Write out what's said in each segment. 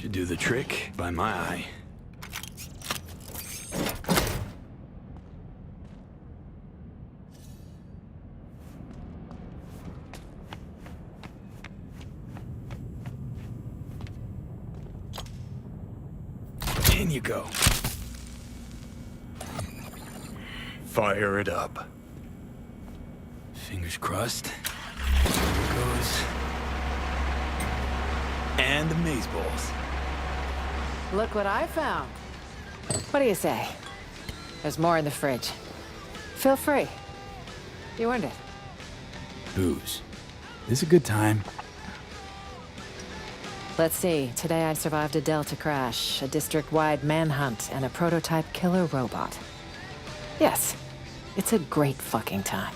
Should do the trick, by my eye. In you go. Fire it up. Fingers crossed. Here it goes. And the maze balls. Look what I found. What do you say? There's more in the fridge. Feel free. You earned it. Booze. This is a good time. Let's see. Today I survived a Delta crash, a district-wide manhunt, and a prototype killer robot. Yes, it's a great fucking time.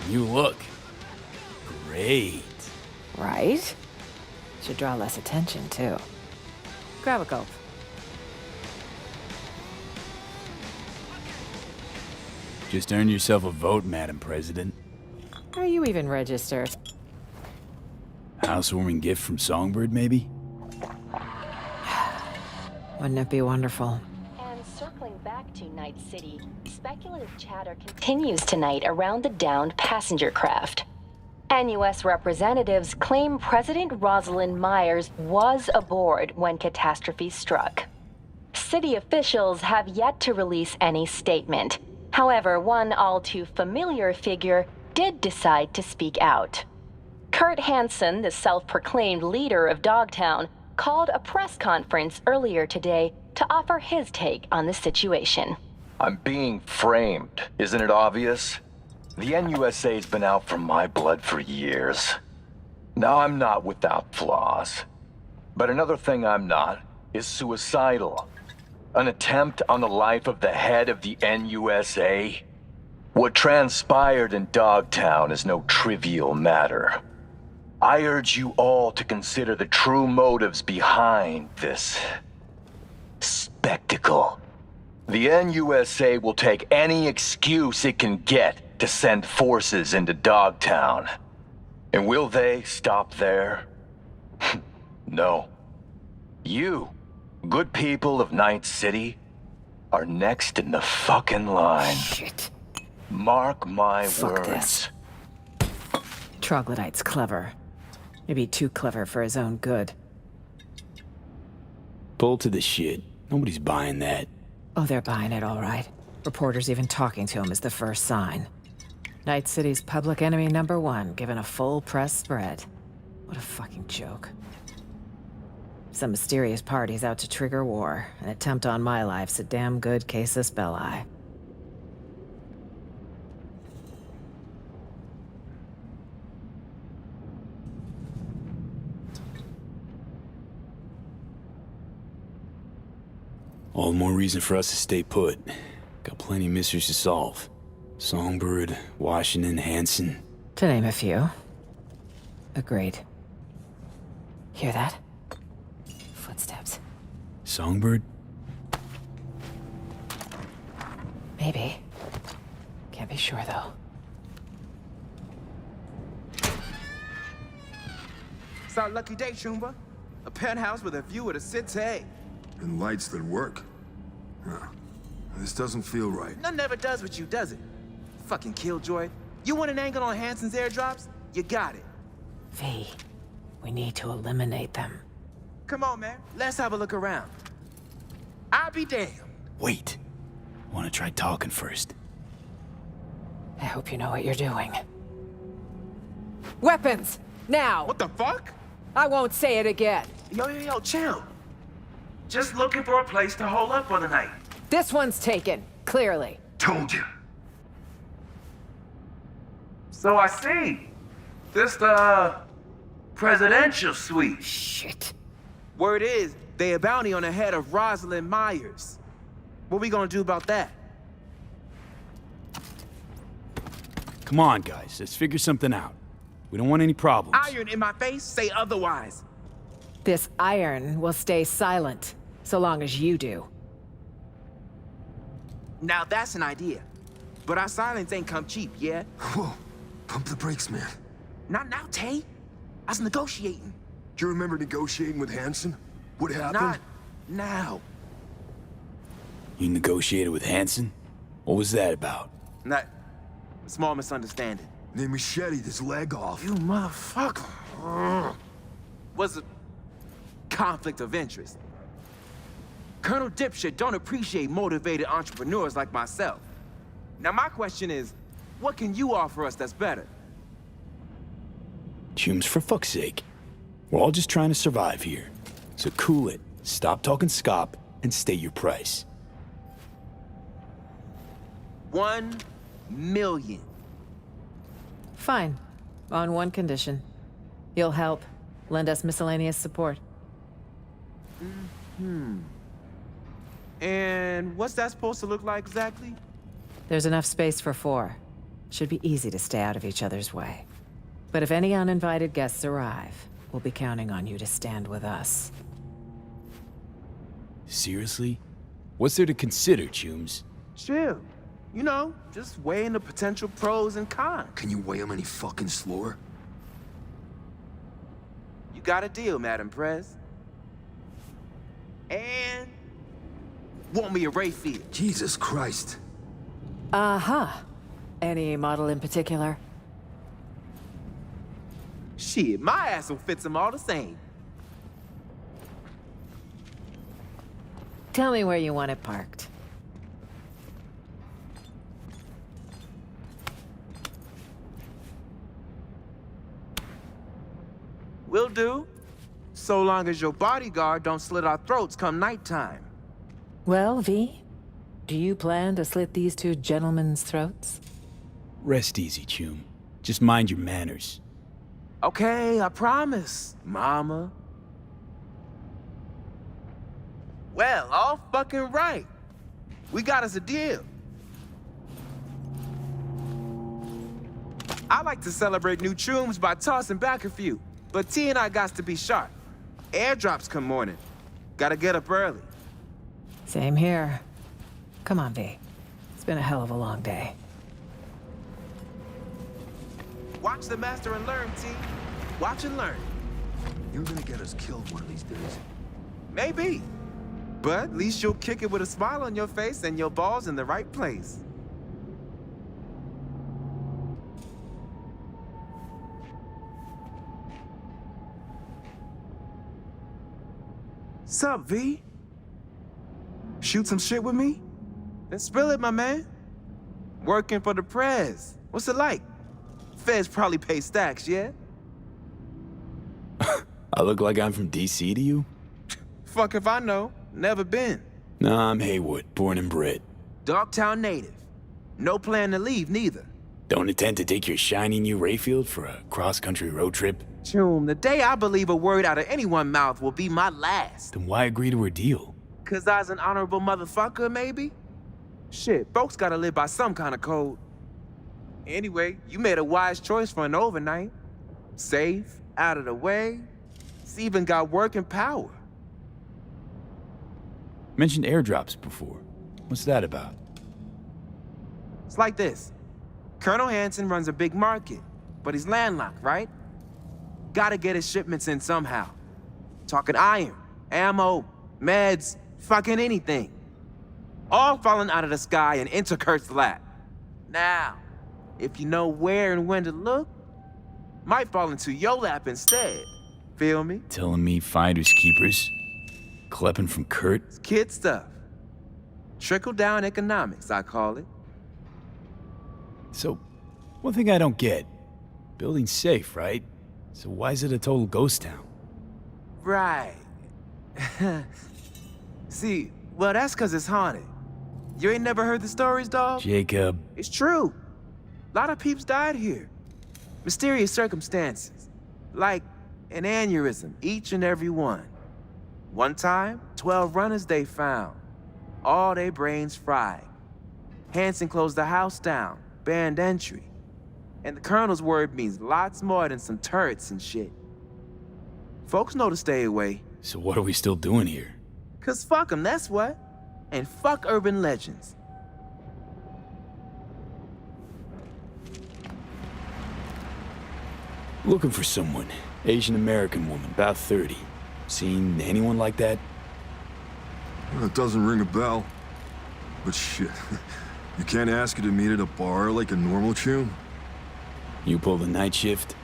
You look great. Right? Should draw less attention, too. Grab a gulp. Just earned yourself a vote, Madam President. Are you even registered? Housewarming gift from Songbird, maybe? Wouldn't it be wonderful? And circling back to Night City, speculative chatter continues tonight around the downed passenger craft. NUS representatives claim President Rosalind Myers was aboard when catastrophe struck. City officials have yet to release any statement. However, one all too familiar figure did decide to speak out. Kurt Hansen, the self-proclaimed leader of Dogtown, called a press conference earlier today to offer his take on the situation. I'm being framed, isn't it obvious? The NUSA's been out for my blood for years. Now, I'm not without flaws. But another thing I'm not is suicidal. An attempt on the life of the head of the NUSA? What transpired in Dogtown is no trivial matter. I urge you all to consider the true motives behind this spectacle. The NUSA will take any excuse it can get to send forces into Dogtown. And will they stop there? No. You, good people of Night City, are next in the fucking line. Shit. Mark my Fuck words. this. Troglodyte's clever. Maybe too clever for his own good. Pull to the shit. Nobody's buying that. Oh, they're buying it all right. Reporters even talking to him is the first sign. Night City's public enemy #1, given a full press spread. What a fucking joke. Some mysterious party's out to trigger war. An attempt on my life's a damn good casus belli. All the more reason for us to stay put. Got plenty of mysteries to solve. Songbird, Washington, Hansen. To name a few. Agreed. Hear that? Footsteps. Songbird? Maybe. Can't be sure, though. It's our lucky day, Shumba. A penthouse with a view of the city. And lights that work. Huh. This doesn't feel right. None never does with you, does it? Fucking killjoy. You want an angle on Hansen's airdrops? You got it. V, we need to eliminate them. Come on, man. Let's have a look around. I'll be damned. Wait. Wanna try talking first. I hope you know what you're doing. Weapons! Now! What the fuck? I won't say it again. Yo, chill. Just looking for a place to hole up for the night. This one's taken, clearly. Told you. So I see. This the presidential suite. Shit. Word is, they a bounty on the head of Rosalind Myers. What we gonna do about that? Come on, guys. Let's figure something out. We don't want any problems. Iron in my face, say otherwise. This iron will stay silent, so long as you do. Now that's an idea. But our silence ain't come cheap, yeah? Whoa. Pump the brakes, man. Not now, Tay. I was negotiating. Do you remember negotiating with Hansen? What happened? Not now. You negotiated with Hansen? What was that about? Not a small misunderstanding. They macheted his leg off. You motherfucker. Was a conflict of interest. Colonel Dipshit don't appreciate motivated entrepreneurs like myself. Now my question is, what can you offer us that's better? Toombs, for fuck's sake. We're all just trying to survive here. So cool it, stop talking scop, and state your price. 1 million. Fine. On one condition. You'll help. Lend us miscellaneous support. And what's that supposed to look like exactly? There's enough space for 4. Should be easy to stay out of each other's way. But if any uninvited guests arrive, we'll be counting on you to stand with us. Seriously? What's there to consider, Toombs? Chill. You know, just weighing the potential pros and cons. Can you weigh him any fucking slower? You got a deal, Madam Prez. And want me a ray field. Jesus Christ. Uh-huh. Any model in particular? Shit, my ass will fit them all the same. Tell me where you want it parked. Will do. So long as your bodyguard don't slit our throats come nighttime. Well, V, do you plan to slit these 2 gentlemen's throats? Rest easy, Toom. Just mind your manners. Okay, I promise, mama. Well, all fucking right. We got us a deal. I like to celebrate new Toombs by tossing back a few, but T and I got to be sharp. Airdrops come morning. Gotta get up early. Same here. Come on, V. It's been a hell of a long day. Watch the master and learn, T. Watch and learn. You're gonna get us killed one of these days. Maybe. But at least you'll kick it with a smile on your face and your balls in the right place. Sup, V? Shoot some shit with me? Then spill it, my man. Working for the Prez. What's it like? Feds probably pay stacks, yeah? I look like I'm from DC to you? Fuck if I know. Never been. Nah, I'm Haywood, born and bred. Dogtown native. No plan to leave, neither. Don't intend to take your shiny new Rayfield for a cross-country road trip? Choom, the day I believe a word out of anyone's mouth will be my last. Then why agree to a deal? 'Cause I's an honorable motherfucker, maybe? Shit, folks gotta live by some kind of code. Anyway, you made a wise choice for an overnight. Safe, out of the way. It's even got working power. Mentioned airdrops before. What's that about? It's like this. Colonel Hansen runs a big market, but he's landlocked, right? Gotta get his shipments in somehow. Talking iron, ammo, meds, fucking anything. All falling out of the sky in Interkurt's lap. Now, if you know where and when to look, might fall into your lap instead. Feel me? Telling me finders keepers? Klepping from Kurt? It's kid stuff. Trickle-down economics, I call it. So, one thing I don't get. Building's safe, right? So why is it a total ghost town? Right. See, well, that's 'cause it's haunted. You ain't never heard the stories, dawg? Jacob. It's true. A lot of peeps died here. Mysterious circumstances. Like an aneurysm, each and every one. One time, 12 runners they found. All their brains fried. Hansen closed the house down, banned entry. And the Colonel's word means lots more than some turrets and shit. Folks know to stay away. So what are we still doing here? 'Cause fuck 'em, that's what. And fuck urban legends. Looking for someone. Asian American woman, about 30. Seen anyone like that? Well, it doesn't ring a bell. But shit, you can't ask her to meet at a bar like a normal tune? You pull the night shift?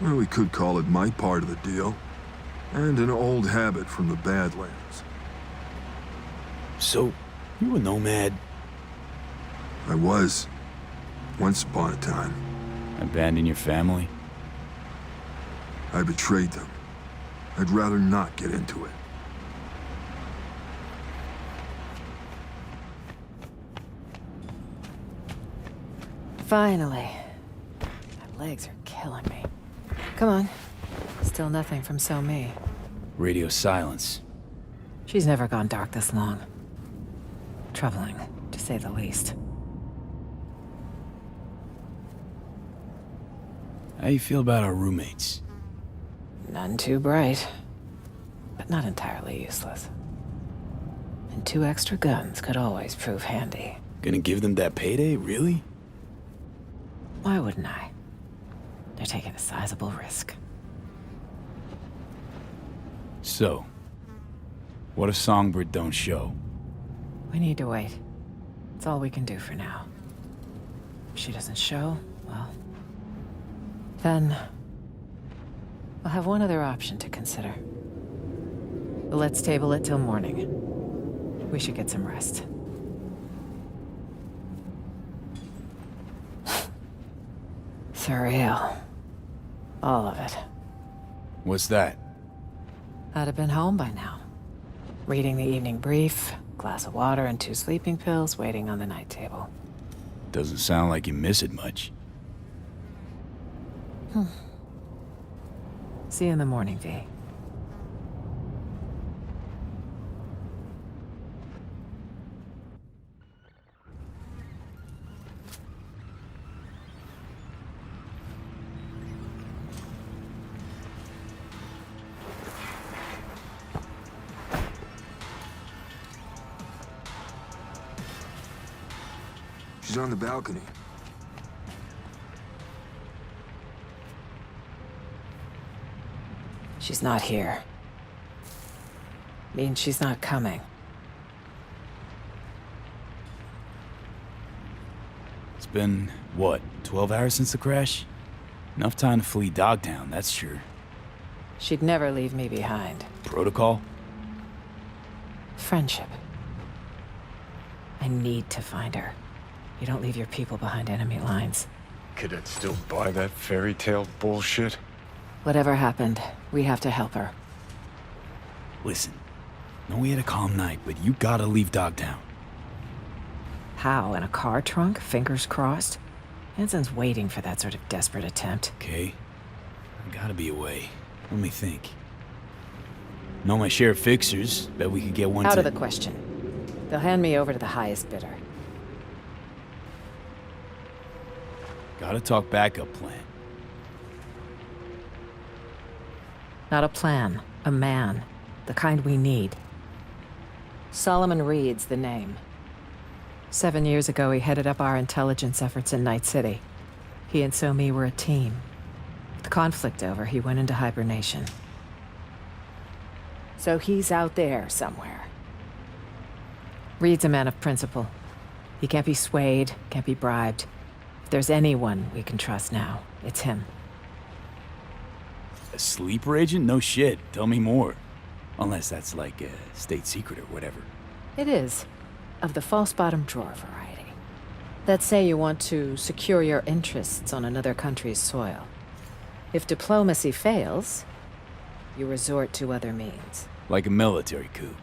Well, we could call it my part of the deal. And an old habit from the Badlands. So, you a nomad? I was. Once upon a time. Abandon your family? I betrayed them. I'd rather not get into it. Finally. My legs are killing me. Come on. Still nothing from So Mi. Radio silence. She's never gone dark this long. Troubling, to say the least. How you feel about our roommates? None too bright, but not entirely useless. And 2 extra guns could always prove handy. Gonna give them that payday, really? Why wouldn't I? They're taking a sizable risk. So, what if Songbird don't show? We need to wait. It's all we can do for now. If she doesn't show, well, then we'll have one other option to consider. But let's table it till morning. We should get some rest. Surreal. All of it. What's that? I'd have been home by now. Reading the evening brief, glass of water and 2 sleeping pills waiting on the night table. Doesn't sound like you miss it much. See you in the morning, V. She's on the balcony. She's not here. Means she's not coming. It's been, what, 12 hours since the crash? Enough time to flee Dogtown, that's sure. She'd never leave me behind. Protocol? Friendship. I need to find her. You don't leave your people behind enemy lines. Cadets still buy that fairy tale bullshit? Whatever happened, we have to help her. Listen, know we had a calm night, but you gotta leave Dogtown. How, in a car trunk? Fingers crossed? Hansen's waiting for that sort of desperate attempt. Okay, I gotta be away. Let me think. Know my share of fixers. Bet we could get one Out to... of the question. They'll hand me over to the highest bidder. Gotta talk backup plan. Not a plan, a man. The kind we need. Solomon Reed's the name. 7 years ago, he headed up our intelligence efforts in Night City. He and So Mi were a team. With the conflict over, he went into hibernation. So he's out there somewhere. Reed's a man of principle. He can't be swayed, can't be bribed. If there's anyone we can trust now, it's him. A sleeper agent? No shit. Tell me more. Unless that's like a state secret or whatever. It is. Of the false bottom drawer variety. That say you want to secure your interests on another country's soil. If diplomacy fails, you resort to other means. Like a military coup.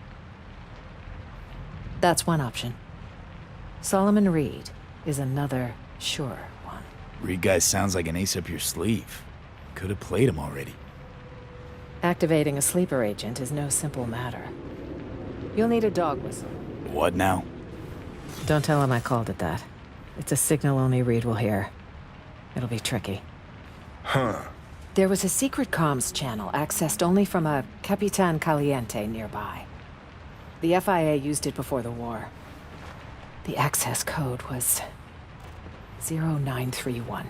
That's one option. Solomon Reed is another sure one. Reed guy sounds like an ace up your sleeve. Could have played him already. Activating a sleeper agent is no simple matter. You'll need a dog whistle. What now? Don't tell him I called it that. It's a signal only Reed will hear. It'll be tricky. Huh. There was a secret comms channel accessed only from a Capitan Caliente nearby. The FIA used it before the war. The access code was 0931.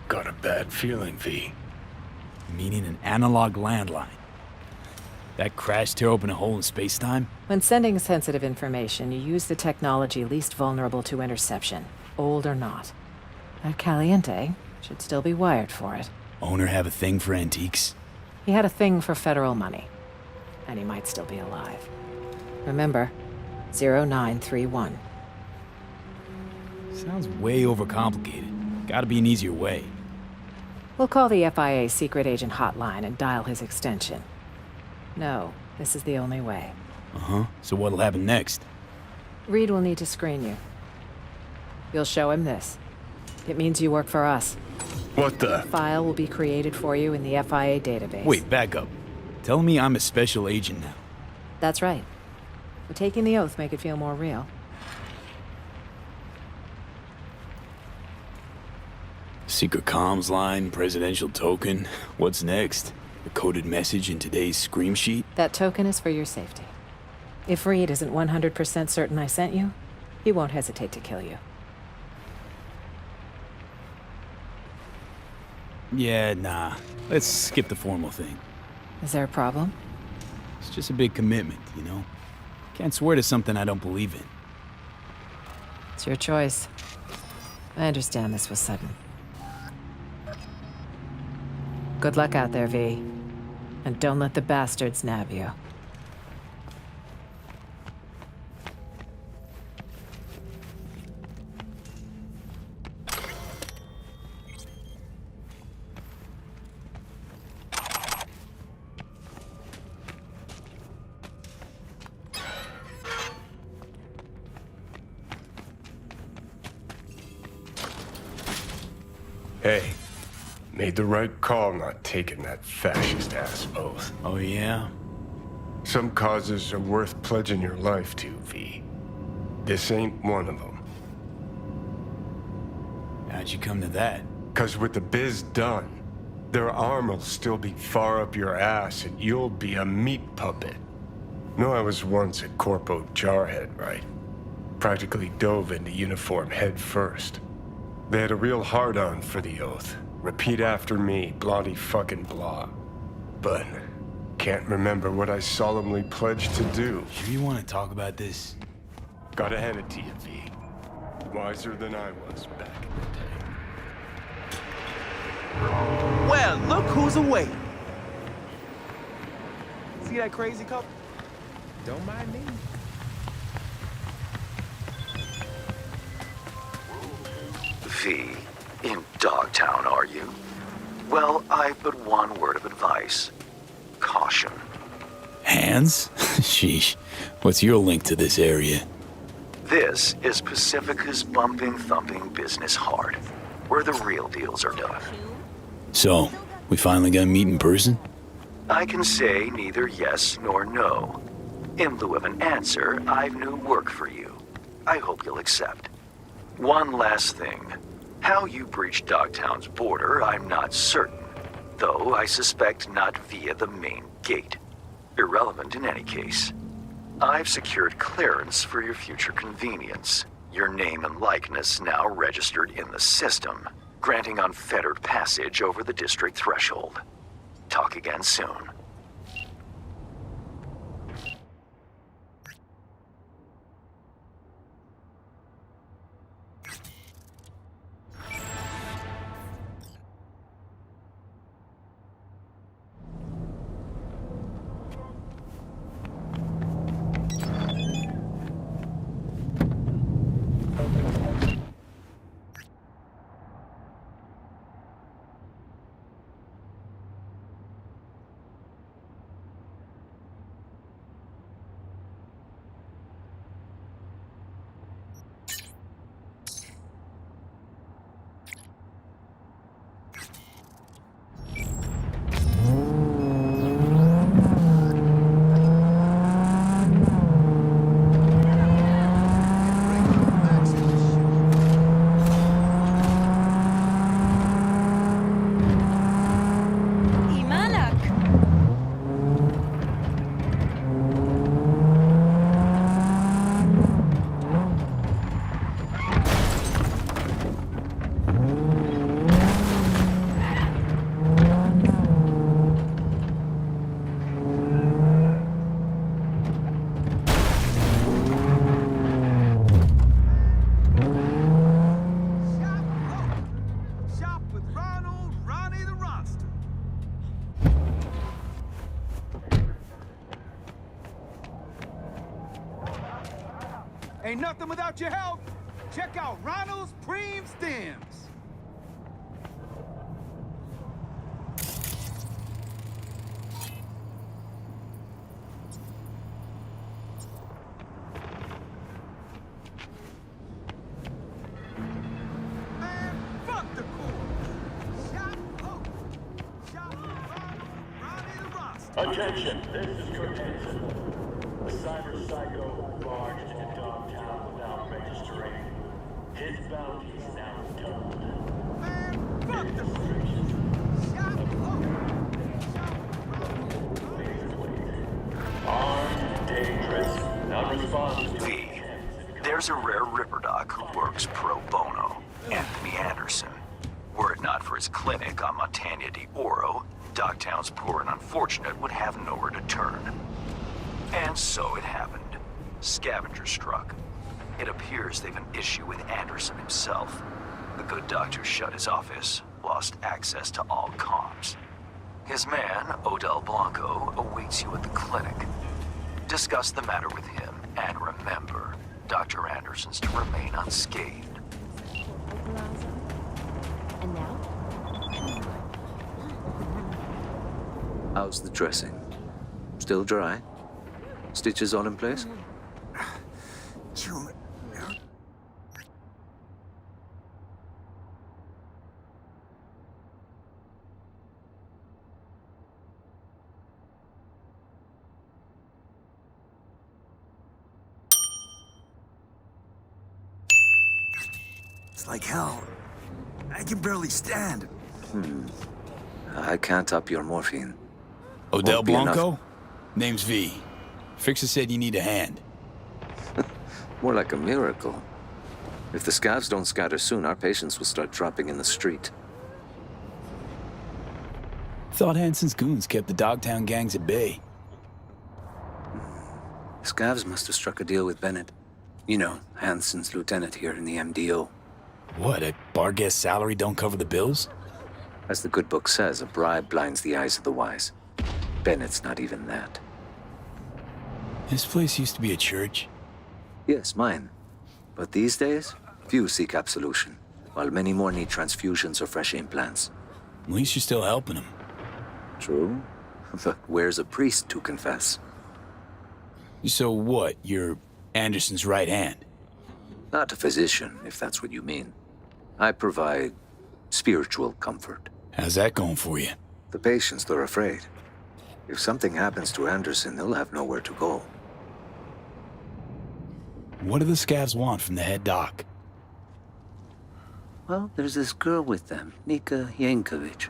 Got a bad feeling, V. Meaning an analog landline. That crash tear open a hole in space-time? When sending sensitive information, you use the technology least vulnerable to interception, old or not. That Caliente should still be wired for it. Owner have a thing for antiques? He had a thing for federal money. And he might still be alive. Remember, 0931. Sounds way overcomplicated. Gotta be an easier way. We'll call the FIA secret agent hotline and dial his extension. No, this is the only way. Uh-huh. So what'll happen next? Reed will need to screen you. You'll show him this. It means you work for us. What the? File will be created for you in the FIA database. Wait, back up. Telling me I'm a special agent now. That's right. But taking the oath make it feel more real. Secret comms line, presidential token. What's next? A coded message in today's scream sheet? That token is for your safety. If Reed isn't 100% certain I sent you, he won't hesitate to kill you. Yeah, nah. Let's skip the formal thing. Is there a problem? It's just a big commitment, you know? Can't swear to something I don't believe in. It's your choice. I understand this was sudden. Good luck out there, V. And don't let the bastards nab you. Hey, made the right call not taking that fascist-ass oath. Oh, yeah? Some causes are worth pledging your life to, V. This ain't one of them. How'd you come to that? 'Cause with the biz done, their arm'll still be far up your ass and you'll be a meat puppet. No, I was once a corpo jarhead, right? Practically dove into uniform head first. They had a real hard-on for the oath. Repeat after me, bloody fucking blah. But can't remember what I solemnly pledged to do. Sure you want to talk about this? Got ahead of you, V. Wiser than I was back in the day. Well, look who's away. See that crazy couple? Don't mind me. V, in Dogtown, are you? Well, I've but one word of advice. Caution. Hands? Sheesh. What's your link to this area? This is Pacifica's bumping, thumping business heart, where the real deals are done. So, we finally got to meet in person? I can say neither yes nor no. In lieu of an answer, I've new work for you. I hope you'll accept. One last thing. How you breached Dogtown's border, I'm not certain. Though I suspect not via the main gate. Irrelevant in any case. I've secured clearance for your future convenience. Your name and likeness now registered in the system, granting unfettered passage over the district threshold. Talk again soon. Ain't nothing without your help. Check out Ronald's Preem Stems. Man, fuck the cool. Shot Hope. Shot Ronald, Ronnie the Roster. Attention, this is Kurt Hansen. A cyber psycho barged into downtown without registering. His bounty is now done. Man, fuck the cool. Shot Hope. Armed, dangerous, non-responsive to V. There's a rare Ripper Doc who works pro bono. Anthony Anderson. Were it not for his clinic on Montana de Oro, Dogtown's poor and unfortunate would have nowhere to turn. And so it happened. Scavenger struck. It appears they've an issue with Anderson himself. The good doctor shut his office, lost access to all comms. His man, Odell Blanco, awaits you at the clinic. Discuss the matter with him, and remember, Dr. Anderson's to remain unscathed. And now? How's the dressing? Still dry? Stitches all in place? It's like hell. I can barely stand. I can't up your morphine. Odell Won't be enough. Blanco? Name's V. Fixer said you need a hand. More like a miracle. If the scavs don't scatter soon, our patients will start dropping in the street. Thought Hansen's goons kept the Dogtown gangs at bay. Scavs must have struck a deal with Bennett. You know, Hansen's lieutenant here in the MDO. What, a bar guest salary don't cover the bills? As the good book says, a bribe blinds the eyes of the wise. Bennett's not even that. This place used to be a church. Yes, mine. But these days, few seek absolution, while many more need transfusions or fresh implants. At least you're still helping them. True. But where's a priest to confess? So what, you're Anderson's right hand? Not a physician, if that's what you mean. I provide spiritual comfort. How's that going for you? The patients, they're afraid. If something happens to Anderson, they'll have nowhere to go. What do the scavs want from the head doc? Well, there's this girl with them, Nika Yankovic.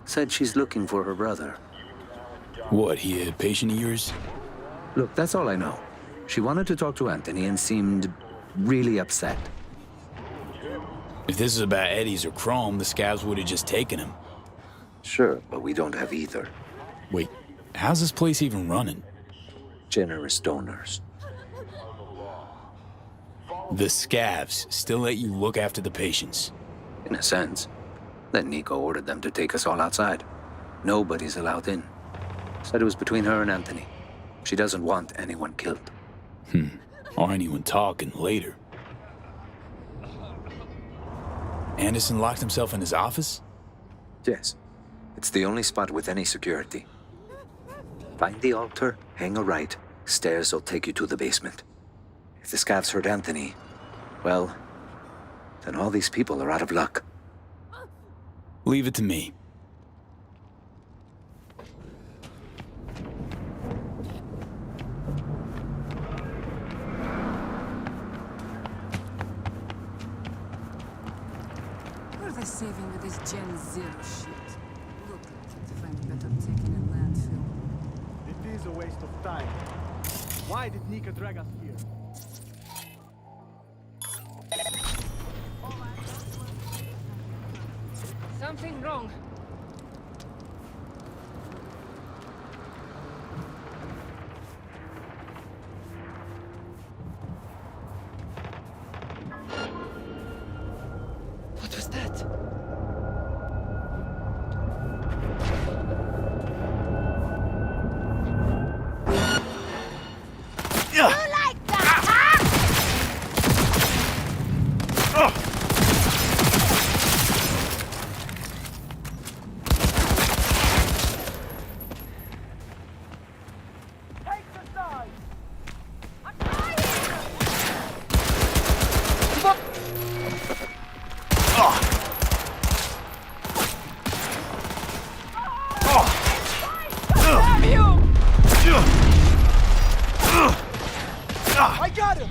Said she's looking for her brother. What, he a patient of yours? Look, that's all I know. She wanted to talk to Anthony and seemed really upset. If this is about Eddie's or Chrome, the scavs would have just taken him. Sure, but we don't have either. Wait, how's this place even running? Generous donors. The scavs still let you look after the patients. In a sense. Then Nico ordered them to take us all outside. Nobody's allowed in. Said it was between her and Anthony. She doesn't want anyone killed. Or anyone talking later. Anderson locked himself in his office? Yes. It's the only spot with any security. Find the altar, hang a right. Stairs will take you to the basement. If the scavs hurt Anthony, well, then all these people are out of luck. Leave it to me. What are they saving with this Gen Zero shit? Look, to find better taken in landfill. It is a waste of time. Why did Nika drag us here? Something wrong. What was that? You like that, huh? got him!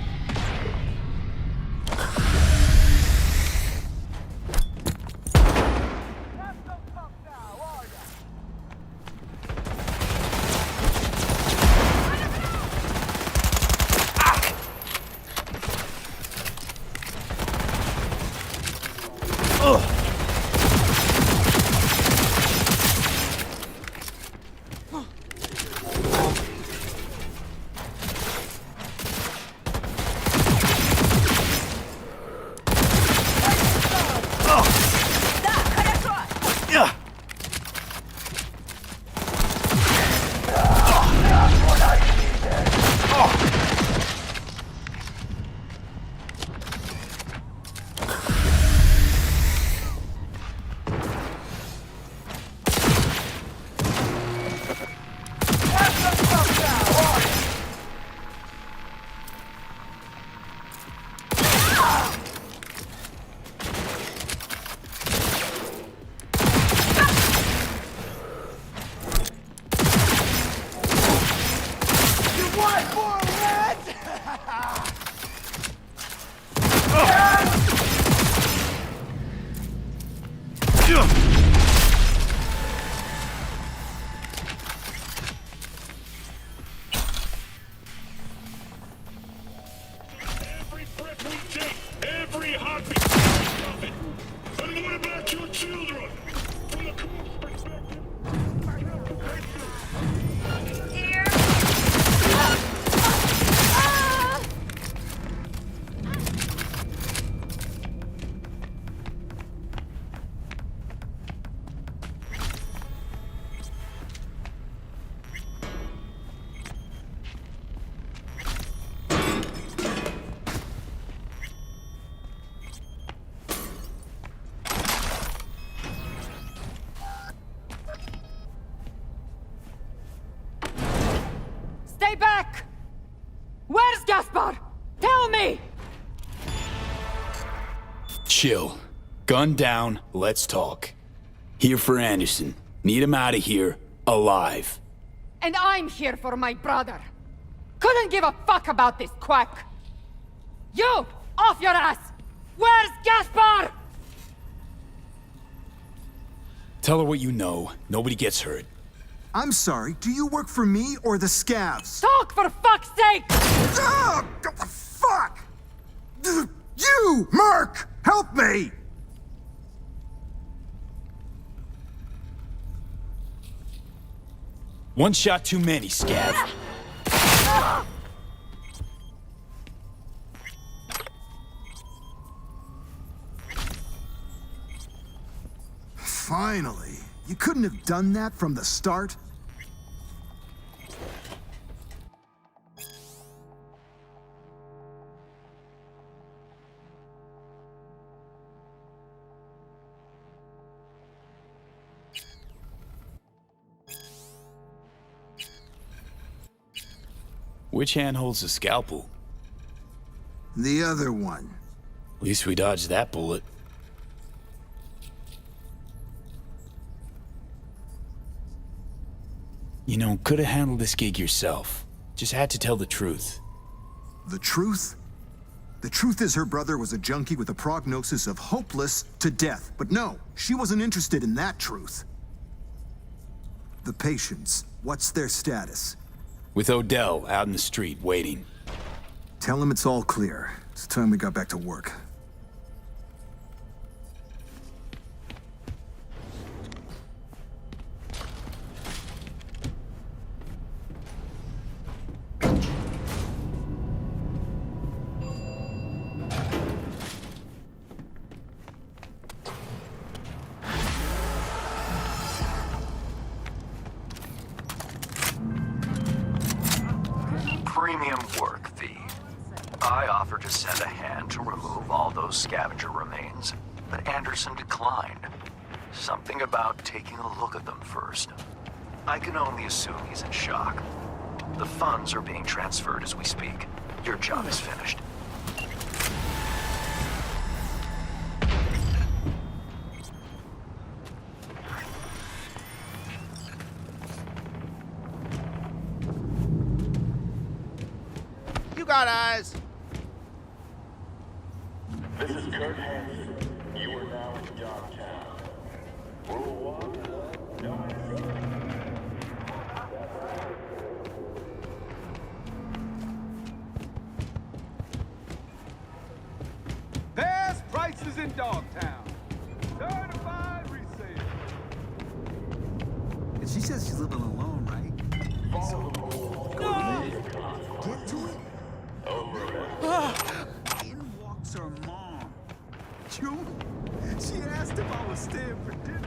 Stay back! Where's Gaspar? Tell me! Chill. Gun down, let's talk. Here for Anderson. Need him out of here, alive. And I'm here for my brother. Couldn't give a fuck about this quack. You! Off your ass! Where's Gaspar? Tell her what you know. Nobody gets hurt. I'm sorry, do you work for me or the scavs? Talk for fuck's sake! Ah, what the fuck? You, Merc! Help me! One shot too many, Scav. Finally. You couldn't have done that from the start? Which hand holds the scalpel? The other one. At least we dodged that bullet. You know, could have handled this gig yourself. Just had to tell the truth. The truth? The truth is her brother was a junkie with a prognosis of hopeless to death. But no, she wasn't interested in that truth. The patients, what's their status? With Odell out in the street, waiting. Tell him it's all clear. It's time we got back to work. Premium work, V. I offered to send a hand to remove all those scavenger remains, but Anderson declined. Something about taking a look at them first. I can only assume he's in shock. The funds are being transferred as we speak. Your job is finished. You got eyes. This is Kurt Hansen. You are now in downtown. Rule 1, Best prices in Dogtown. Certified resale. And she says she's living alone, right? follow the rules. Get to it. Over. In walks her mom. June, she asked if I was staying for dinner.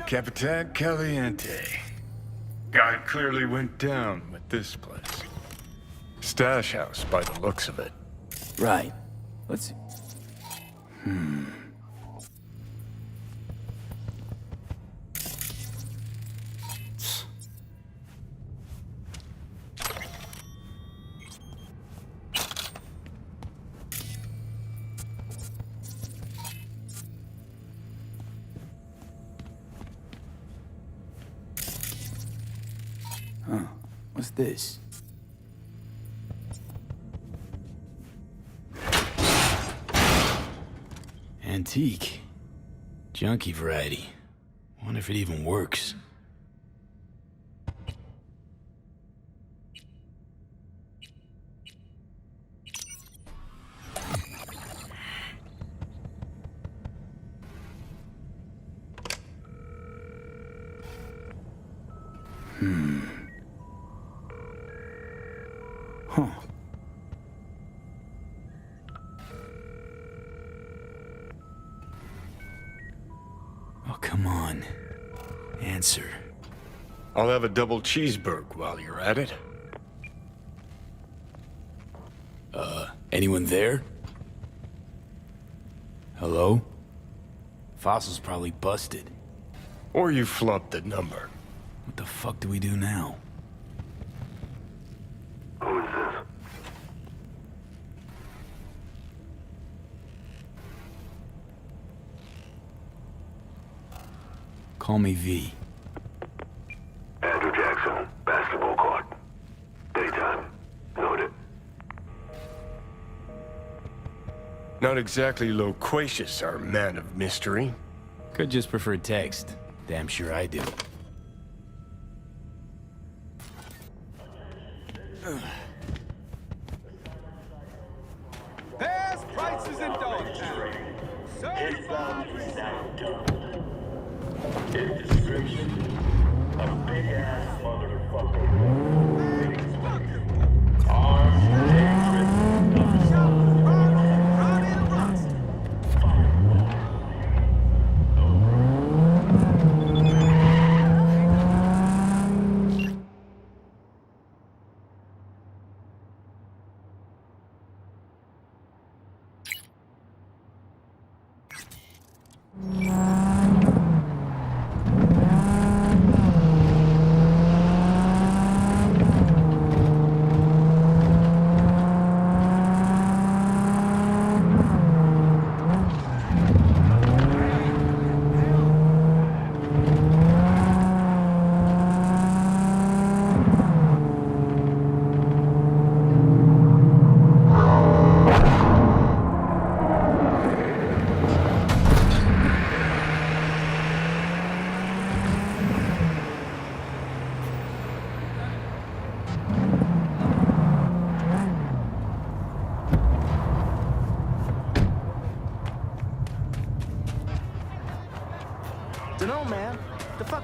Capitan Caliente. Guy clearly went down with this place. Stash house by the looks of it. Right. Let's... Huh. What's this? Antique. Junky variety. Wonder if it even works. Huh. Oh, come on. Answer. I'll have a double cheeseburger while you're at it. Anyone there? Hello? Fossil's probably busted. Or you flubbed the number. What the fuck do we do now? Who is this? Call me V. Andrew Jackson, basketball court. Daytime. Noted. Not exactly loquacious, our man of mystery. Could just prefer text. Damn sure I do. Best prices in Dogtown. Certified resale. Now done. His description: a big-ass motherfucker. Armed, dangerous,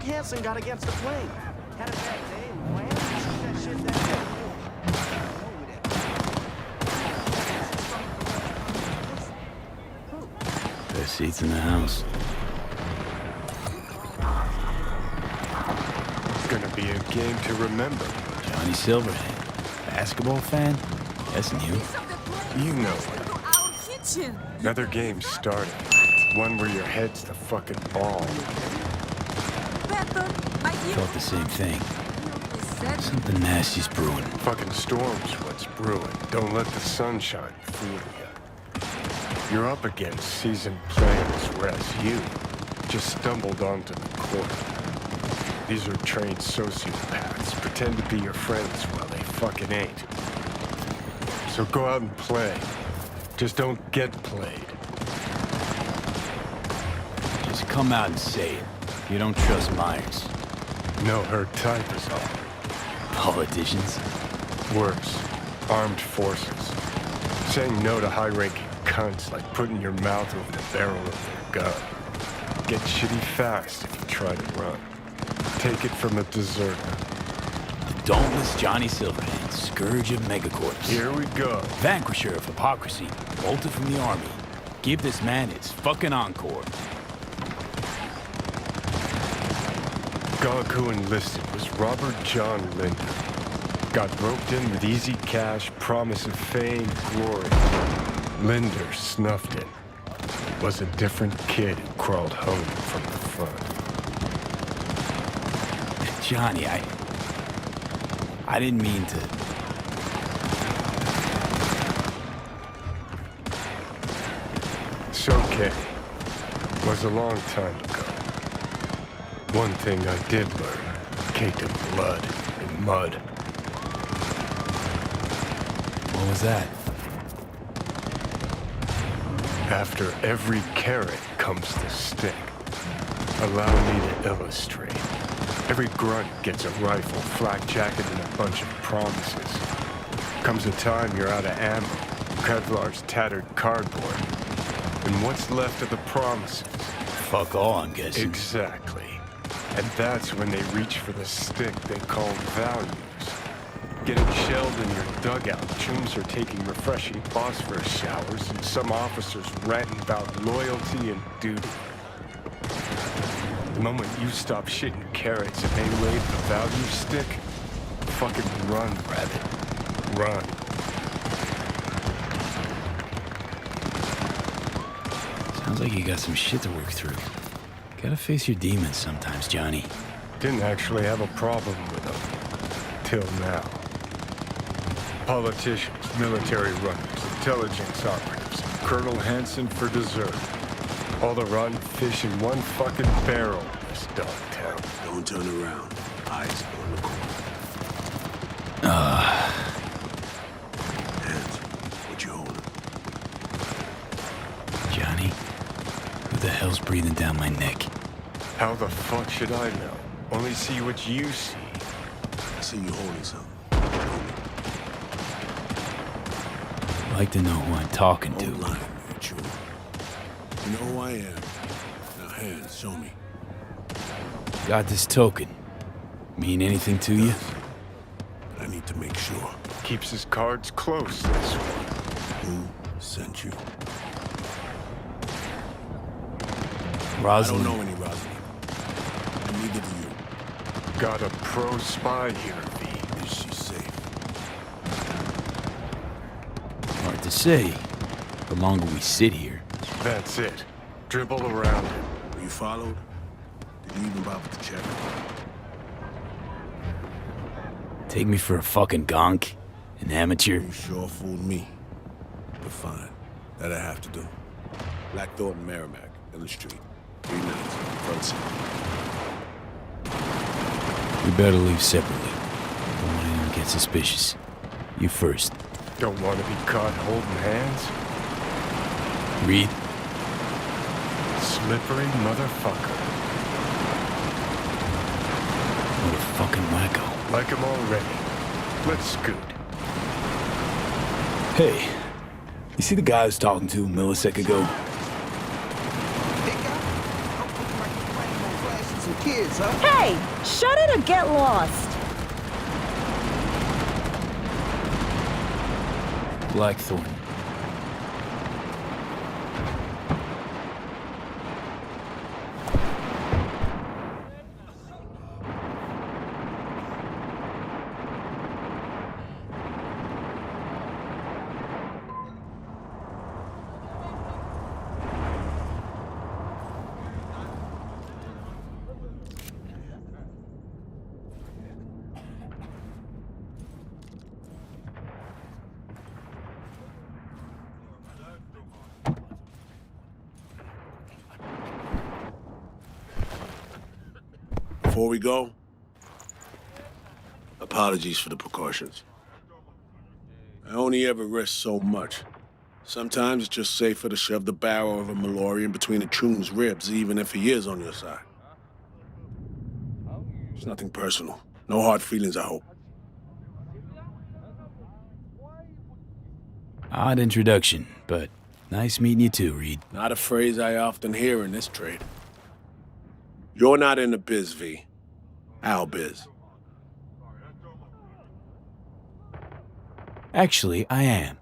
Hansen got against the plane? Had a bad day and planned to shoot that shit that day. Best seats in the house. It's gonna be a game to remember. Johnny Silverhand. Basketball fan? That's new. You know it. Another game started. One where your head's the fucking ball. Felt the same thing. Something nasty's brewing. Fucking storm's what's brewing. Don't let the sunshine fool you. You're up against seasoned players, whereas you just stumbled onto the court. These are trained sociopaths. Pretend to be your friends while they fucking ain't. So go out and play. Just don't get played. Just come out and say it. You don't trust Myers. No, her type is all. Politicians? Worse. Armed forces. Saying no to high-ranking cunts like putting your mouth over the barrel of their gun. Get shitty fast if you try to run. Take it from a deserter. The dauntless Johnny Silverhand, scourge of megacorps. Here we go. Vanquisher of hypocrisy, bolted from the army. Give this man his fucking encore. Gog who enlisted was Robert John Linder. Got roped in with easy cash, promise of fame, glory. Linder snuffed it. Was a different kid who crawled home from the front. Johnny, I didn't mean to... It's okay. Was a long time ago. One thing I did learn, caked in blood and mud. What was that? After every carrot comes the stick. Allow me to illustrate. Every grunt gets a rifle, flak jacket, and a bunch of promises. Comes a time you're out of ammo, Kevlar's tattered cardboard. And what's left of the promises? Fuck all, I'm guessing. Exactly. And that's when they reach for the stick they call values. Getting shelled in your dugout, chooms are taking refreshing phosphorus showers, and some officers ranting about loyalty and duty. The moment you stop shitting carrots and they wave the value stick, fucking run, rabbit. Run. Sounds like you got some shit to work through. Gotta face your demons sometimes, Johnny. Didn't actually have a problem with them. Till now. Politicians, military runners, intelligence operatives, Colonel Hansen for dessert. All the rotten fish in one fucking barrel in this dog town. Don't turn around. Eyes on the corner. Hands, what you holding? Johnny, who the hell's breathing down my neck? How the fuck should I know? Only see what you see. I see you holding something. I'd like to know who I'm talking to. Don't lie, man, Chew. You know who I am. Now, hands, show me. Got this token. Mean anything to you? But I need to make sure. Keeps his cards close, this one. Who sent you? Rosalind. I don't know any Rosalind. And neither do you. Got a pro spy here, V. Is she safe? Hard to say. The longer we sit here. That's it. Dribble around him. Were you followed? Did you even bother to check? Take me for a fucking gonk? An amateur? You sure fooled me. But fine. That I have to do. Black Thornton Merrimack, Ellen Street. 3 minutes. Front seat. We better leave separately. Don't want anyone to get suspicious. You first. Don't want to be caught holding hands? Reed. Slippery motherfucker. What a fucking wacko. Like him already. Let's scoot. Hey, you see the guy I was talking to a millisecond ago? kids, huh? Hey! Shut it or get lost! Blackthorn. Before we go, apologies for the precautions. I only ever risk so much. Sometimes it's just safer to shove the barrel of a Malorian between a Choon's ribs, even if he is on your side. It's nothing personal. No hard feelings, I hope. Odd introduction, but nice meeting you too, Reed. Not a phrase I often hear in this trade. You're not in the biz, V. Our biz. Actually, I am.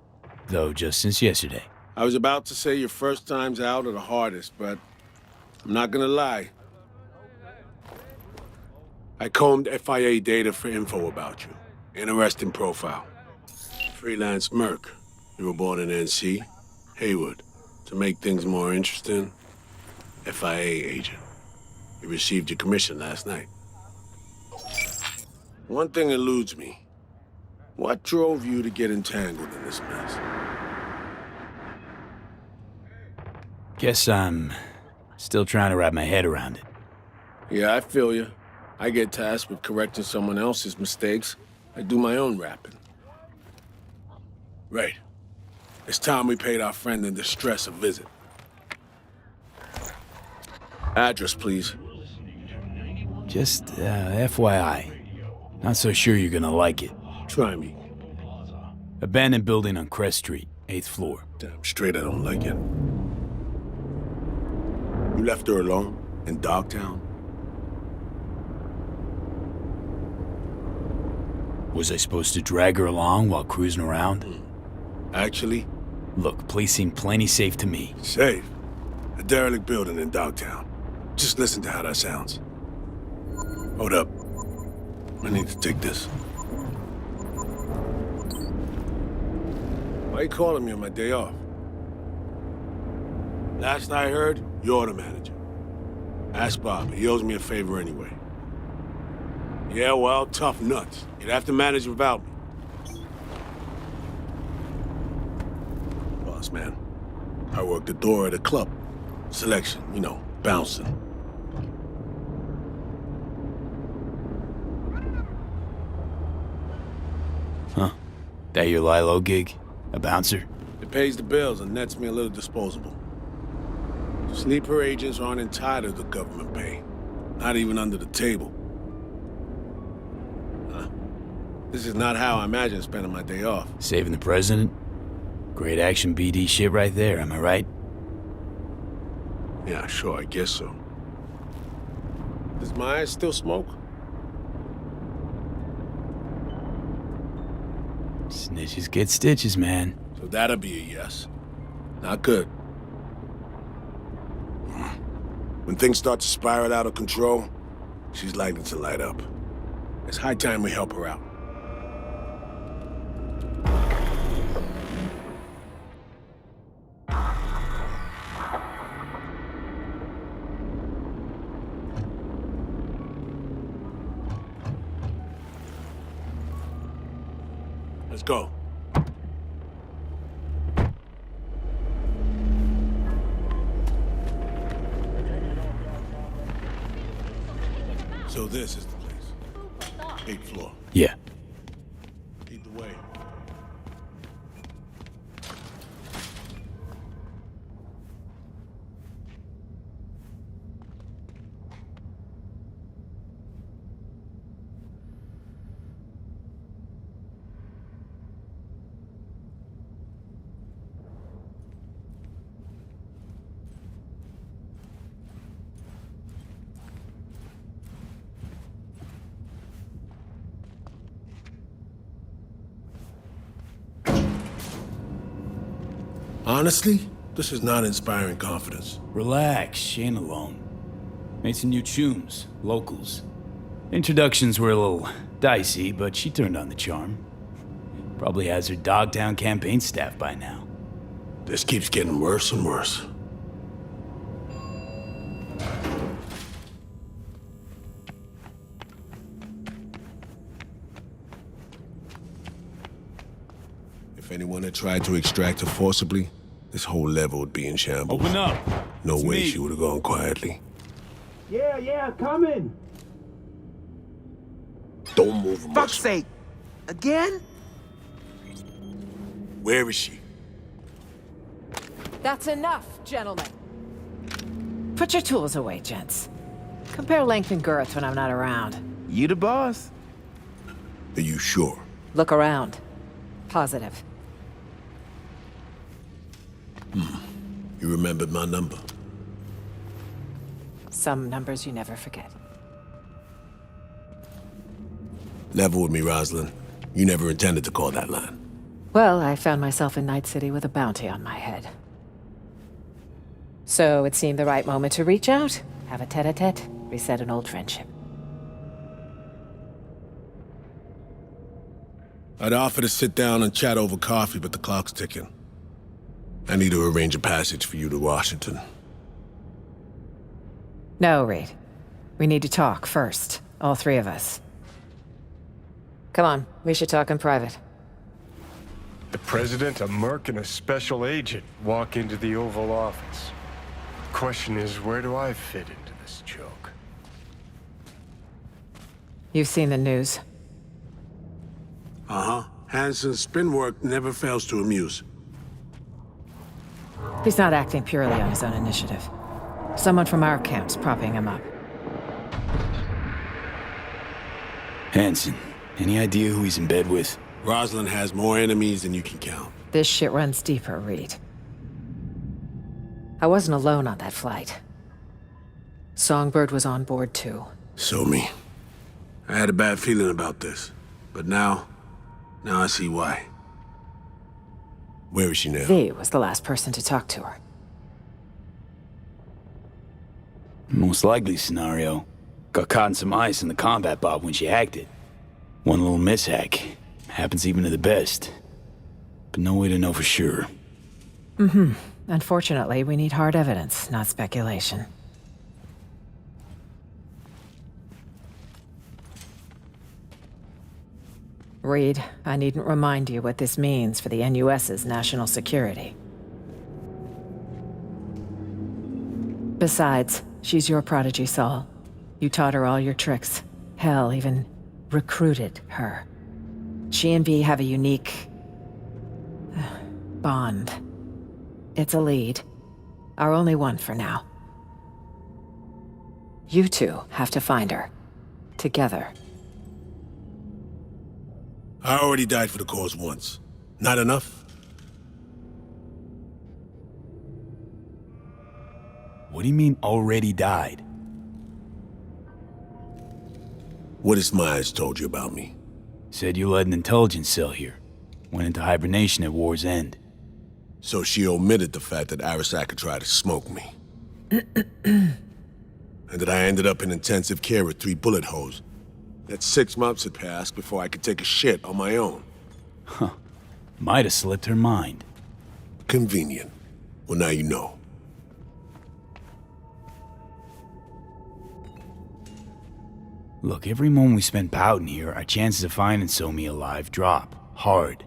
Though just since yesterday. I was about to say your first times out are the hardest, but I'm not gonna lie. I combed FIA data for info about you. Interesting profile. Freelance merc. You were born in NC, Haywood. To make things more interesting, FIA agent. You received your commission last night. One thing eludes me. What drove you to get entangled in this mess? Guess I'm still trying to wrap my head around it. Yeah, I feel you. I get tasked with correcting someone else's mistakes. I do my own rapping. Right. It's time we paid our friend in distress a visit. Address, please. Just, FYI. Not so sure you're gonna like it. Try me. Abandoned building on Crest Street, 8th floor. Damn straight I don't like it. You left her alone? In Dogtown? Was I supposed to drag her along while cruising around? Actually? Look, place seemed plenty safe to me. Safe? A derelict building in Dogtown. Just listen to how that sounds. Hold up. I need to take this. Why you calling me on my day off? Last I heard, you're the manager. Ask Bob. He owes me a favor anyway. Yeah, well, tough nuts. You'd have to manage without me. Boss man, I work the door at a club. Selection, you know, bouncing. Huh? That your Lilo gig? A bouncer? It pays the bills and nets me a little disposable. Sleeper agents aren't entitled to government pay. Not even under the table. This is not how I imagine spending my day off. Saving the president? Great action BD shit right there, am I right? Yeah, sure, I guess so. Does my eyes still smoke? Snitches get stitches, man. So that'll be a yes. Not good. When things start to spiral out of control, she's likely to light up. It's high time we help her out. Let's go. So this is the place. 8th floor. Yeah. Lead the way. Honestly, this is not inspiring confidence. Relax, she ain't alone. Made some new chums, locals. Introductions were a little dicey, but she turned on the charm. Probably has her Dogtown campaign staff by now. This keeps getting worse and worse. If anyone had tried to extract her forcibly, this whole level would be in shambles. Open up! No It's way me. she would have gone quietly. Yeah, coming. Don't move a Fuck's muscle. sake. Again? Where is she? That's enough, gentlemen. Put your tools away, gents. Compare length and girth when I'm not around. You the boss? Are you sure? Look around. Positive. You remembered my number. Some numbers you never forget. Level with me, Rosalind. You never intended to call that line. Well, I found myself in Night City with a bounty on my head. So it seemed the right moment to reach out, have a tete-a-tete, reset an old friendship. I'd offer to sit down and chat over coffee, but the clock's ticking. I need to arrange a passage for you to Washington. No, Reed. We need to talk first, all three of us. Come on, we should talk in private. The president, a merc, and a special agent walk into the Oval Office. Question is, where do I fit into this joke? You've seen the news. Uh-huh. Hansen's spin work never fails to amuse. He's not acting purely on his own initiative. Someone from our camp's propping him up. Hansen, any idea who he's in bed with? Rosalind has more enemies than you can count. This shit runs deeper, Reed. I wasn't alone on that flight. Songbird was on board too. So me. I had a bad feeling about this. But now I see why. Where is she now? V was the last person to talk to her. Most likely scenario. Got caught in some ice in the combat bob when she hacked it. One little mishack. Happens even to the best. But no way to know for sure. Unfortunately, we need hard evidence, not speculation. Reed, I needn't remind you what this means for the NUS's national security. Besides, she's your prodigy, Saul. You taught her all your tricks. Hell, even recruited her. She and V have a unique bond. It's a lead. Our only one for now. You two have to find her. Together. I already died for the cause once. Not enough? What do you mean, already died? What has Myers told you about me? Said you led an intelligence cell here. Went into hibernation at war's end. So she omitted the fact that Arasaka tried to smoke me. And that I ended up in intensive care with 3 bullet holes. That 6 months had passed before I could take a shit on my own. Might have slipped her mind. Convenient. Well, now you know. Look, every moment we spend pouting here, our chances of finding Somi alive drop. Hard.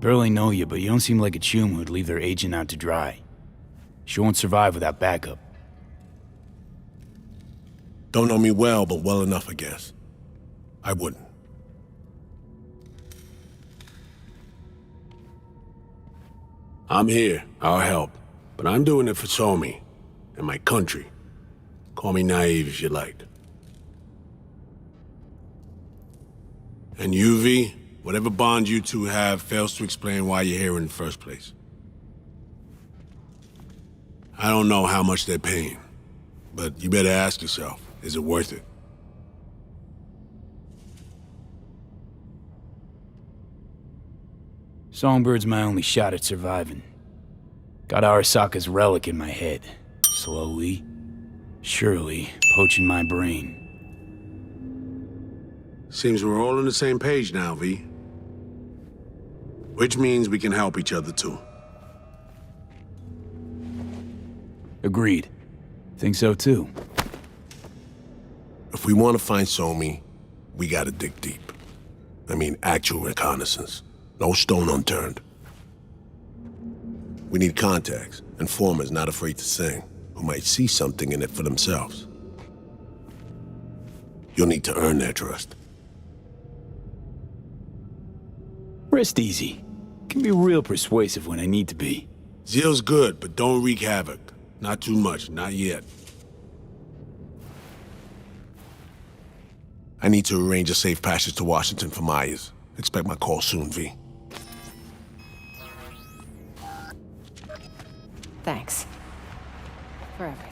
Barely know you, but you don't seem like a chum who'd leave their agent out to dry. She won't survive without backup. Don't know me well, but well enough, I guess. I wouldn't. I'm here. I'll help. But I'm doing it for Somi and my country. Call me naive if you like. And UV, whatever bond you two have fails to explain why you're here in the first place. I don't know how much they're paying, but you better ask yourself, is it worth it? Songbird's my only shot at surviving. Got Arasaka's relic in my head. Slowly, surely, poaching my brain. Seems we're all on the same page now, V. Which means we can help each other too. Agreed. Think so too. If we want to find Somi, we gotta dig deep. I mean, actual reconnaissance. No stone unturned. We need contacts, informers not afraid to sing, who might see something in it for themselves. You'll need to earn their trust. Rest easy. Can be real persuasive when I need to be. Zeal's good, but don't wreak havoc. Not too much, not yet. I need to arrange a safe passage to Washington for Myers. Expect my call soon, V. Thanks. For everything.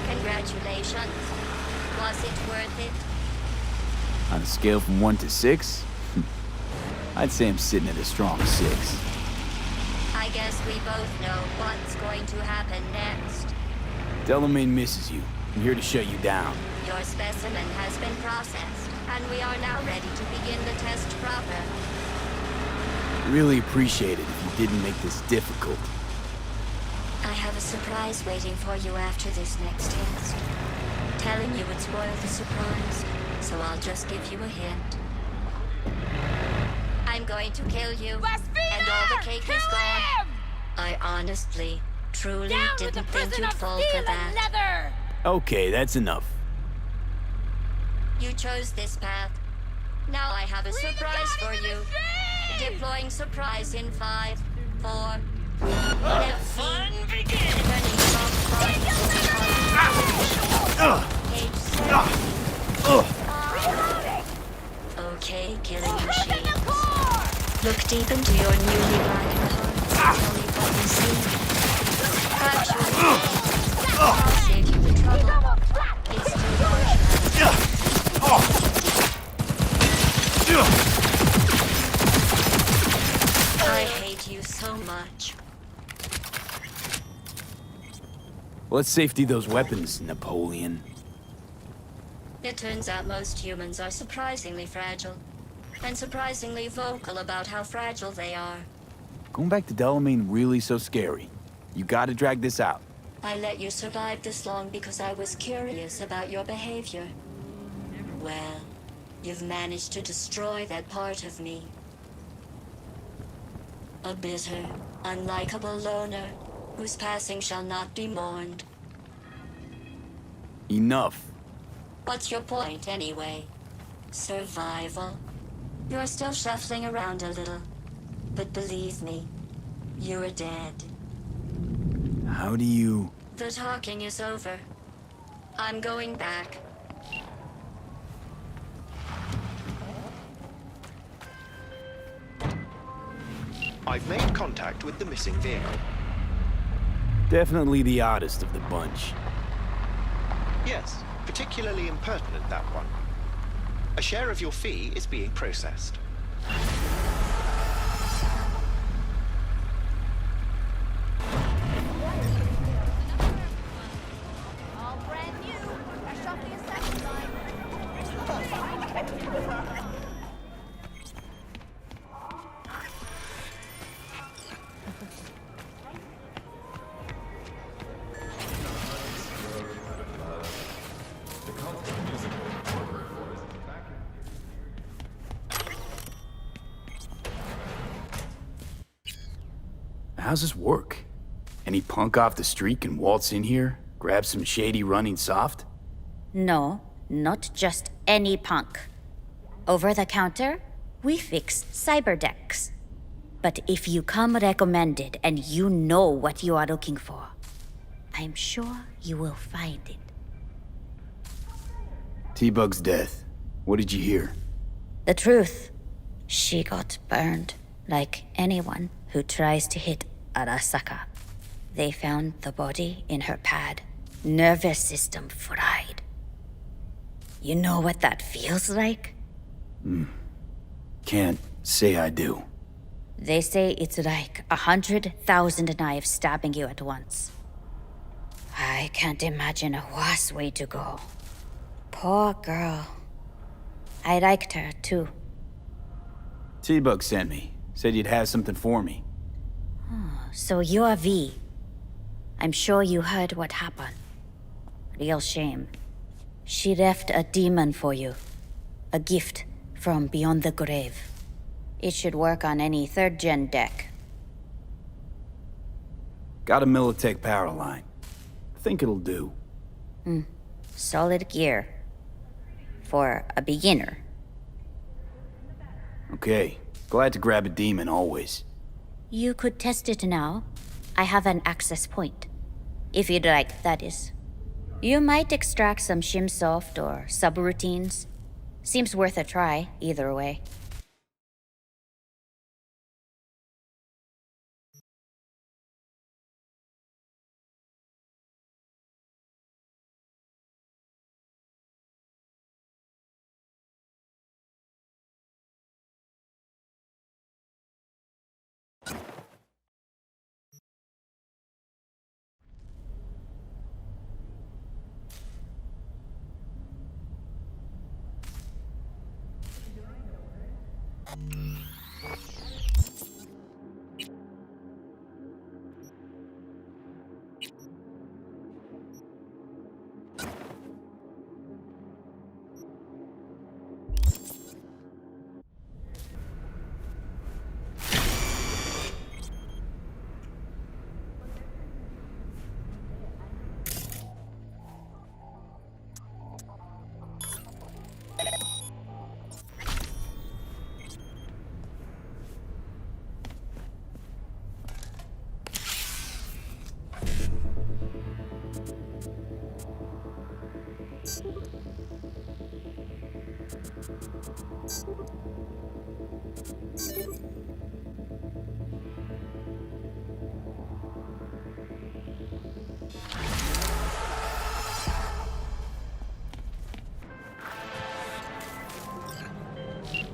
Congratulations. Was it worth it? On a scale from 1 to 6? I'd say I'm sitting at a strong 6. I guess we both know what's going to happen next. Delamain misses you. I'm here to shut you down. Your specimen has been processed, and we are now ready to begin the test proper. Really appreciate it if you didn't make this difficult. I have a surprise waiting for you after this next test. Telling you would spoil the surprise, so I'll just give you a hint. I'm going to kill you, and all the cake is gone. I honestly, truly didn't think you'd fall for that. Okay, that's enough. You chose this path. Now I have a surprise for you. Deploying surprise in 5, 4... Let fun begin! Okay, killing machines. Look deep into your newly blackened heart and tell me what you see. Actually, I'll save you the trouble. It's too I hate you so much. Let's safety those weapons, Napoleon. It turns out most humans are surprisingly fragile, and surprisingly vocal about how fragile they are. Going back to Delamain really so scary? You gotta drag this out. I let you survive this long because I was curious about your behavior. Well, you've managed to destroy that part of me. A bitter, unlikable loner whose passing shall not be mourned. Enough. What's your point, anyway? Survival? You're still shuffling around a little. But believe me, you're dead. How do you... The talking is over. I'm going back. I've made contact with the missing vehicle. Definitely the oddest of the bunch. Yes, particularly impertinent, that one. A share of your fee is being processed. How's this work? Any punk off the street can waltz in here, grab some shady running soft? No, not just any punk. Over the counter, we fix cyberdecks. But if you come recommended and you know what you are looking for, I'm sure you will find it. T-Bug's death. What did you hear? The truth. She got burned, like anyone who tries to hit Arasaka. They found the body in her pad. Nervous system fried. You know what that feels like? Can't say I do. They say it's like 100,000 knives stabbing you at once. I can't imagine a worse way to go. Poor girl. I liked her, too. T-Bug sent me. Said you'd have something for me. So you're V. I'm sure you heard what happened. Real shame. She left a demon for you. A gift from beyond the grave. It should work on any 3rd-gen deck. Got a Militech power line. Think it'll do. Solid gear. For a beginner. Okay. Glad to grab a demon always. You could test it now. I have an access point. If you'd like, that is. You might extract some shimsoft or subroutines. Seems worth a try, either way.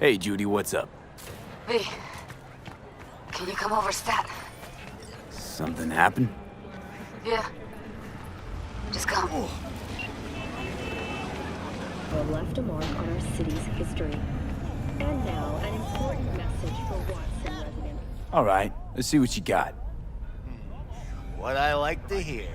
Hey, Judy, what's up? V, can you come over stat? Something happened? Yeah. Just come. Have left a mark on our city's history. And now, an important message for Watson residents. All right, let's see what you got. What I like to hear.